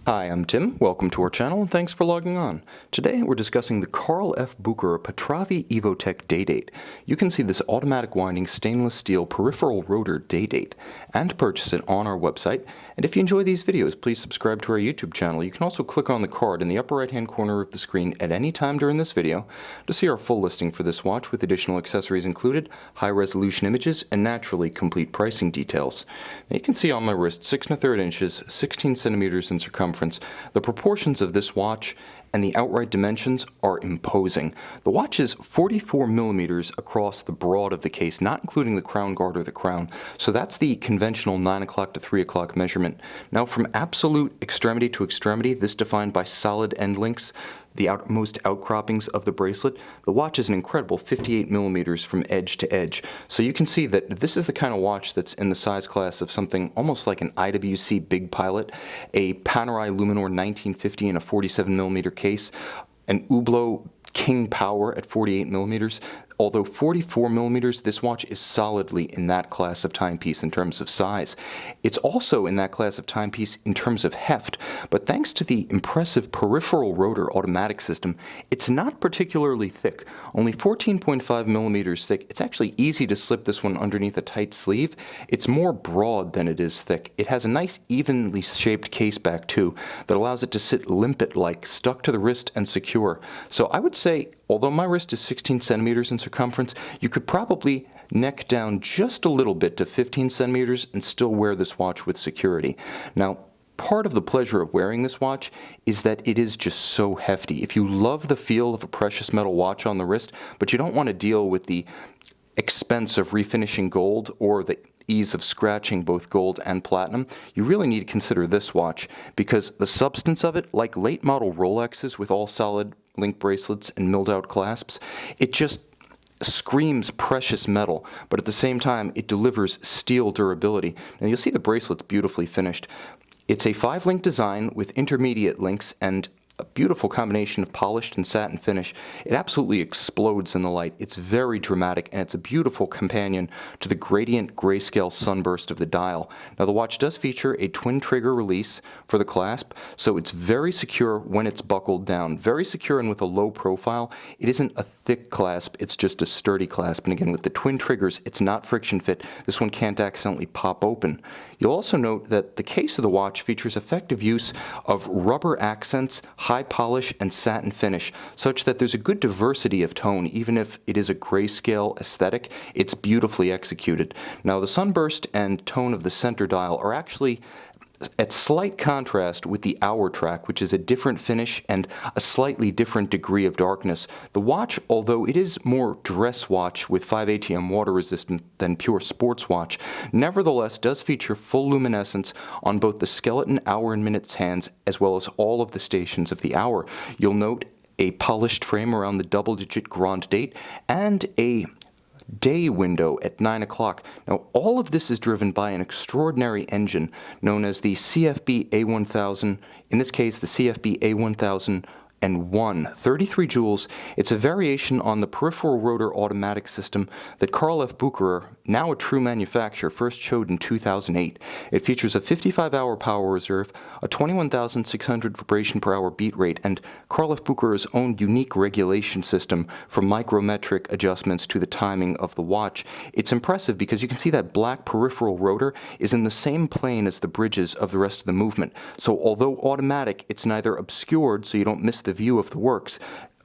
Hi, I'm Tim. Welcome to our channel and thanks for logging on. Today we're discussing the Carl F. Bucherer Patravi EvoTec DayDate. You can see this automatic winding stainless steel peripheral rotor DayDate and purchase it on our website. And if you enjoy these videos, please subscribe to our YouTube channel. You can also click on the card in the upper right hand corner of the screen at any time during this video to see our full listing for this watch with additional accessories included, high resolution images, and naturally complete pricing details. Now you can see on my wrist 6 1/3 inches, 16 centimeters in circumference. The proportions of this watch and the outright dimensions are imposing. The watch is 44 millimeters across the broad of the case, not including the crown guard or the crown. So that's the conventional 9 o'clock to 3 o'clock measurement. Now from absolute extremity to extremity, this defined by solid end links, the outermost outcroppings of the bracelet, the watch is an incredible 58 millimeters from edge to edge. So you can see that this is the kind of watch that's in the size class of something almost like an IWC Big Pilot, a Panerai Luminor 1950 in a 47 millimeter case, an Hublot King Power at 48 millimeters. Although 44 millimeters, this watch is solidly in that class of timepiece in terms of size. It's also in that class of timepiece in terms of heft, but thanks to the impressive peripheral rotor automatic system, it's not particularly thick. Only 14.5 millimeters thick. It's actually easy to slip this one underneath a tight sleeve. It's more broad than it is thick. It has a nice evenly shaped case back too that allows it to sit limpet-like, stuck to the wrist and secure. So I would say, although my wrist is 16 centimeters in circumference, you could probably neck down just a little bit to 15 centimeters and still wear this watch with security. Now, part of the pleasure of wearing this watch is that it is just so hefty. If you love the feel of a precious metal watch on the wrist, but you don't want to deal with the expense of refinishing gold or the ease of scratching both gold and platinum, you really need to consider this watch because the substance of it, like late model Rolexes with all solid link bracelets and milled out clasps, it just screams precious metal, but at the same time it delivers steel durability. Now you'll see the bracelet's beautifully finished. It's a 5-link design with intermediate links and a beautiful combination of polished and satin finish. It absolutely explodes in the light. It's very dramatic and it's a beautiful companion to the gradient grayscale sunburst of the dial. Now the watch does feature a twin trigger release for the clasp, so it's very secure when it's buckled down. Very secure and with a low profile. It isn't a thick clasp, it's just a sturdy clasp. And again, with the twin triggers, it's not friction fit. This one can't accidentally pop open. You'll also note that the case of the watch features effective use of rubber accents, high polish, and satin finish, such that there's a good diversity of tone. Even if it is a grayscale aesthetic, it's beautifully executed. Now, the sunburst and tone of the center dial are actually at slight contrast with the hour track, which is a different finish and a slightly different degree of darkness. The watch, although it is more dress watch with 5 ATM water resistant than pure sports watch, nevertheless does feature full luminescence on both the skeleton hour and minutes hands as well as all of the stations of the hour. You'll note a polished frame around the double-digit grand date and a day window at 9 o'clock. Now, all of this is driven by an extraordinary engine known as the CFB A1000, in this case, the CFB A1001, 33 joules. It's a variation on the peripheral rotor automatic system that Carl F. Bucherer, now a true manufacturer, first showed in 2008. It features a 55-hour power reserve, a 21,600 vibration per hour beat rate, and Carl F. Bucherer's own unique regulation system for micrometric adjustments to the timing of the watch. It's impressive because you can see that black peripheral rotor is in the same plane as the bridges of the rest of the movement. So although automatic, it's neither obscured so you don't miss the view of the works,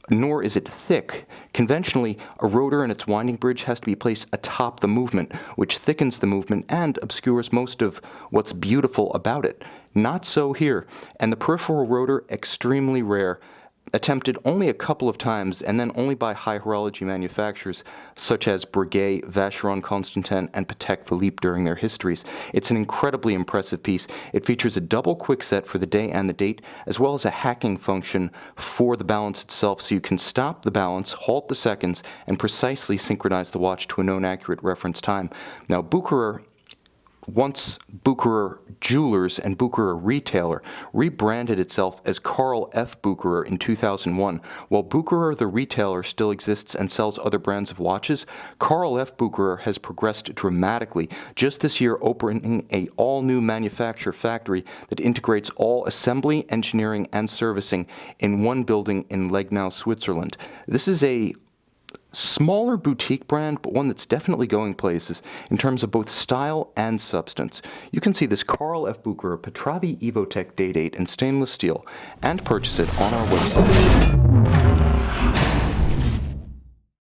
nor is it thick. Conventionally, a rotor and its winding bridge has to be placed atop the movement, which thickens the movement and obscures most of what's beautiful about it. Not so here, and the peripheral rotor, extremely rare, attempted only a couple of times and then only by high horology manufacturers such as Breguet, Vacheron Constantin, and Patek Philippe during their histories. It's an incredibly impressive piece. It features a double quickset for the day and the date, as well as a hacking function for the balance itself, so you can stop the balance, halt the seconds, and precisely synchronize the watch to a known accurate reference time. Now, Bucherer once Bucherer Jewelers and Bucherer Retailer, rebranded itself as Carl F. Bucherer in 2001. While Bucherer the retailer still exists and sells other brands of watches, Carl F. Bucherer has progressed dramatically, just this year opening a all-new manufacture factory that integrates all assembly, engineering, and servicing in one building in Legnau, Switzerland. This is a smaller boutique brand, but one that's definitely going places in terms of both style and substance. You can see this Carl F. Bucherer Patravi EvoTec DayDate in stainless steel and purchase it on our website.